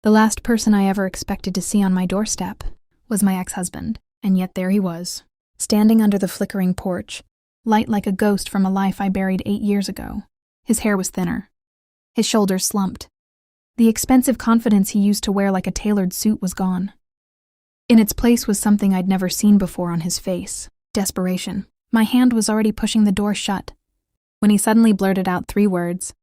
The last person I ever expected to see on my doorstep was my ex-husband, and yet there he was, standing under the flickering porch, light like a ghost from a life I buried 8 years ago. His hair was thinner. His shoulders slumped. The expensive confidence he used to wear like a tailored suit was gone. In its place was something I'd never seen before on his face: desperation. My hand was already pushing the door shut when he suddenly blurted out 3 words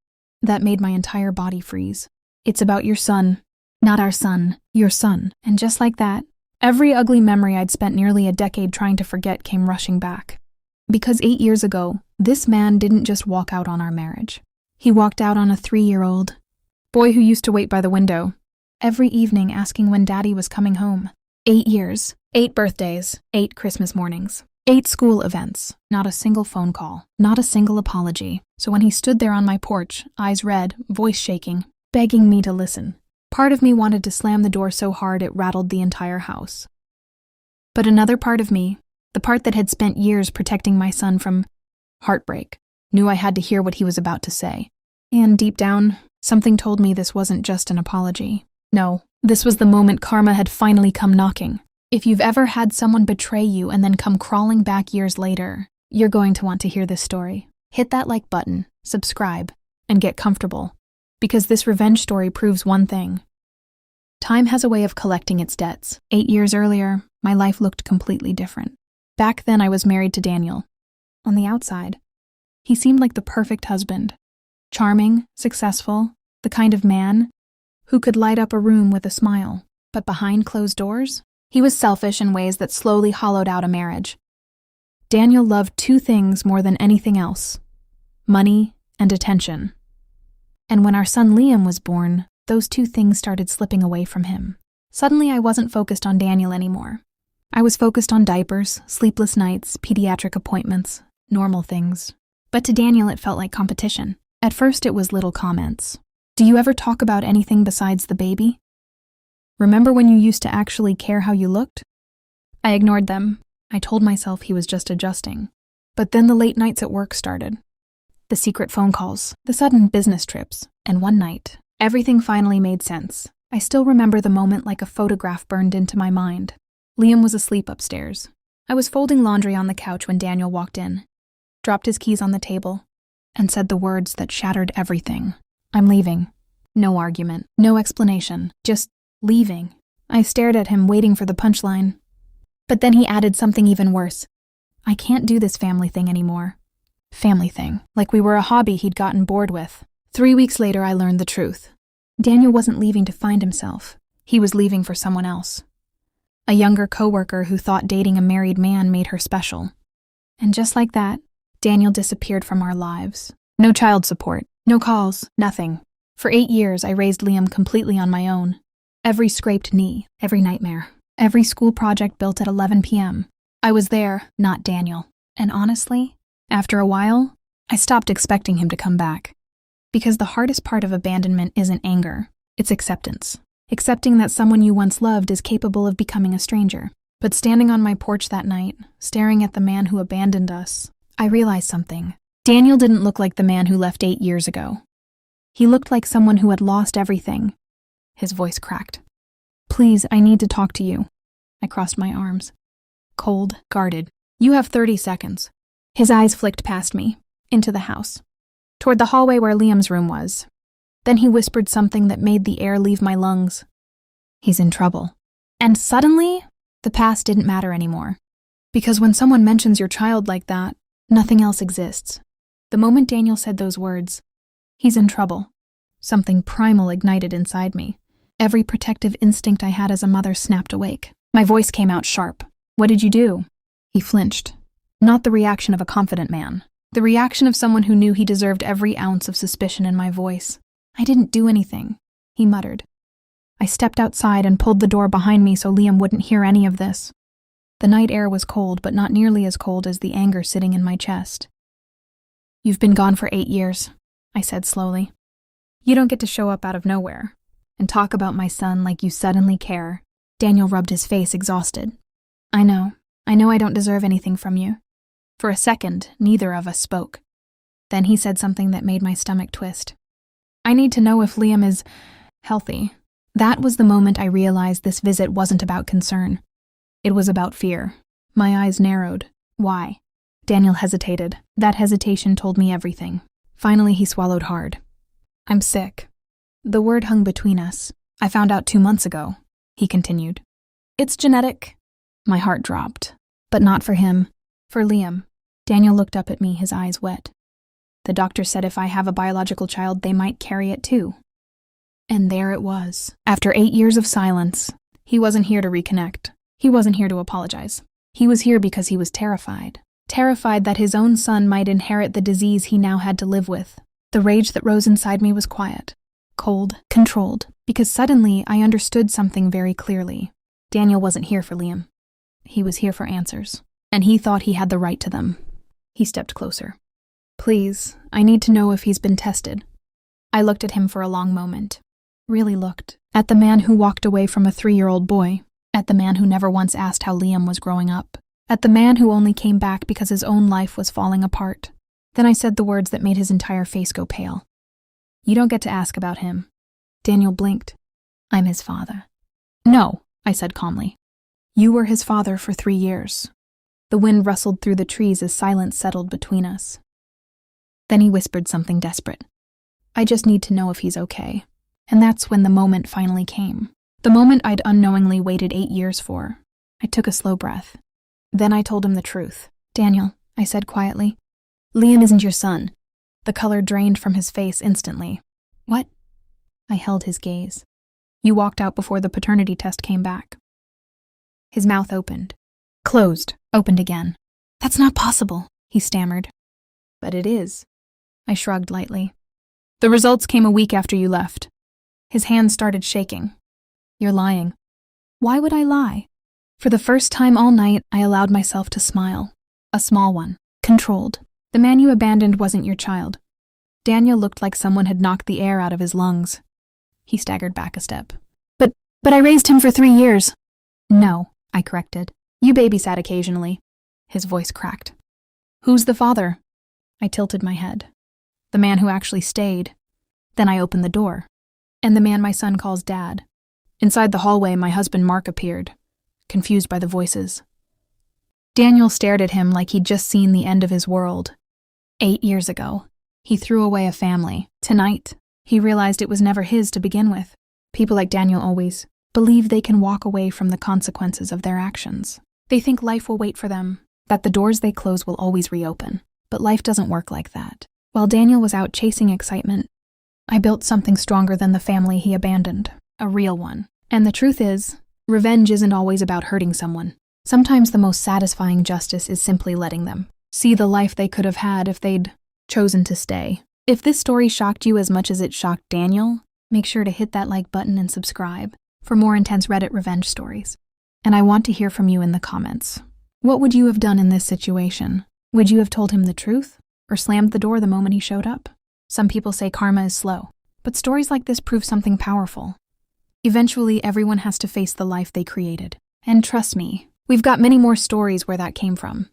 that made my entire body freeze. "It's about your son. Not our son, your son." And just like that, every ugly memory I'd spent nearly a decade trying to forget came rushing back. Because 8 years ago, this man didn't just walk out on our marriage. He walked out on a 3-year-old boy who used to wait by the window every evening asking when Daddy was coming home. 8 years, 8 birthdays, 8 Christmas mornings, 8 school events, not a single phone call, not a single apology. So when he stood there on my porch, eyes red, voice shaking, begging me to listen, part of me wanted to slam the door so hard it rattled the entire house. But another part of me, the part that had spent years protecting my son from heartbreak, knew I had to hear what he was about to say. And deep down, something told me this wasn't just an apology. No, this was the moment karma had finally come knocking. If you've ever had someone betray you and then come crawling back years later, you're going to want to hear this story. Hit that like button, subscribe, and get comfortable. Because this revenge story proves one thing. Time has a way of collecting its debts. 8 years earlier, my life looked completely different. Back then, I was married to Daniel. On the outside, he seemed like the perfect husband. Charming, successful, the kind of man who could light up a room with a smile. But behind closed doors, he was selfish in ways that slowly hollowed out a marriage. Daniel loved 2 things more than anything else: money and attention. And when our son Liam was born, those 2 things started slipping away from him. Suddenly, I wasn't focused on Daniel anymore. I was focused on diapers, sleepless nights, pediatric appointments, normal things. But to Daniel, it felt like competition. At first, it was little comments. "Do you ever talk about anything besides the baby? Remember when you used to actually care how you looked?" I ignored them. I told myself he was just adjusting. But then the late nights at work started. The secret phone calls, the sudden business trips, and one night, everything finally made sense. I still remember the moment like a photograph burned into my mind. Liam was asleep upstairs. I was folding laundry on the couch when Daniel walked in, dropped his keys on the table, and said the words that shattered everything. "I'm leaving." No argument, no explanation, just leaving. I stared at him, waiting for the punchline. But then he added something even worse. "I can't do this family thing anymore." Family thing, like we were a hobby he'd gotten bored with. 3 weeks later, I learned the truth. Daniel wasn't leaving to find himself. He was leaving for someone else. A younger coworker who thought dating a married man made her special. And just like that, Daniel disappeared from our lives. No child support, no calls, nothing. For 8 years, I raised Liam completely on my own. Every scraped knee, every nightmare, every school project built at 11 p.m. I was there, not Daniel. And honestly, after a while, I stopped expecting him to come back. Because the hardest part of abandonment isn't anger, it's acceptance. Accepting that someone you once loved is capable of becoming a stranger. But standing on my porch that night, staring at the man who abandoned us, I realized something. Daniel didn't look like the man who left 8 years ago. He looked like someone who had lost everything. His voice cracked. "Please, I need to talk to you." I crossed my arms. Cold, guarded. "You have 30 seconds. His eyes flicked past me, into the house, toward the hallway where Liam's room was. Then he whispered something that made the air leave my lungs. "He's in trouble." And suddenly, the past didn't matter anymore. Because when someone mentions your child like that, nothing else exists. The moment Daniel said those words, "He's in trouble," something primal ignited inside me. Every protective instinct I had as a mother snapped awake. My voice came out sharp. "What did you do?" He flinched. Not the reaction of a confident man. The reaction of someone who knew he deserved every ounce of suspicion in my voice. "I didn't do anything," he muttered. I stepped outside and pulled the door behind me so Liam wouldn't hear any of this. The night air was cold, but not nearly as cold as the anger sitting in my chest. "You've been gone for 8 years, I said slowly. "You don't get to show up out of nowhere and talk about my son like you suddenly care." Daniel rubbed his face, exhausted. I know I don't deserve anything from you." For a second, neither of us spoke. Then he said something that made my stomach twist. "I need to know if Liam is healthy. That was the moment I realized this visit wasn't about concern. It was about fear. My eyes narrowed. Why? Daniel hesitated. That hesitation told me everything. Finally, he swallowed hard. I'm sick. The word hung between us. I found out 2 months ago, he continued. It's genetic. My heart dropped. But not for him. For Liam. Daniel looked up at me, his eyes wet. The doctor said if I have a biological child, they might carry it too. And there it was. After 8 years of silence, he wasn't here to reconnect. He wasn't here to apologize. He was here because he was terrified. Terrified that his own son might inherit the disease he now had to live with. The rage that rose inside me was quiet, cold, controlled, because suddenly I understood something very clearly. Daniel wasn't here for Liam. He was here for answers, and he thought he had the right to them. He stepped closer. Please, I need to know if he's been tested. I looked at him for a long moment. Really looked. At the man who walked away from a 3-year-old boy. At the man who never once asked how Liam was growing up. At the man who only came back because his own life was falling apart. Then I said the words that made his entire face go pale. You don't get to ask about him. Daniel blinked. I'm his father. No, I said calmly. You were his father for 3 years. The wind rustled through the trees as silence settled between us. Then he whispered something desperate. I just need to know if he's okay. And that's when the moment finally came. The moment I'd unknowingly waited 8 years for. I took a slow breath. Then I told him the truth. Daniel, I said quietly, Liam isn't your son. The color drained from his face instantly. What? I held his gaze. You walked out before the paternity test came back. His mouth opened. Closed. Opened again. That's not possible, he stammered. But it is. I shrugged lightly. The results came a week after you left. His hands started shaking. You're lying. Why would I lie? For the first time all night, I allowed myself to smile. A small one. Controlled. The man you abandoned wasn't your child. Daniel looked like someone had knocked the air out of his lungs. He staggered back a step. But I raised him for 3 years. No, I corrected. You babysat occasionally. His voice cracked. Who's the father? I tilted my head. The man who actually stayed. Then I opened the door. And the man my son calls Dad. Inside the hallway, my husband Mark appeared, confused by the voices. Daniel stared at him like he'd just seen the end of his world. 8 years ago, he threw away a family. Tonight, he realized it was never his to begin with. People like Daniel always believe they can walk away from the consequences of their actions. They think life will wait for them, that the doors they close will always reopen. But life doesn't work like that. While Daniel was out chasing excitement, I built something stronger than the family he abandoned. A real one. And the truth is, revenge isn't always about hurting someone. Sometimes the most satisfying justice is simply letting them see the life they could have had if they'd chosen to stay. If this story shocked you as much as it shocked Daniel, make sure to hit that like button and subscribe for more intense Reddit revenge stories. And I want to hear from you in the comments. What would you have done in this situation? Would you have told him the truth or slammed the door the moment he showed up? Some people say karma is slow, but stories like this prove something powerful. Eventually, everyone has to face the life they created. And trust me, we've got many more stories where that came from.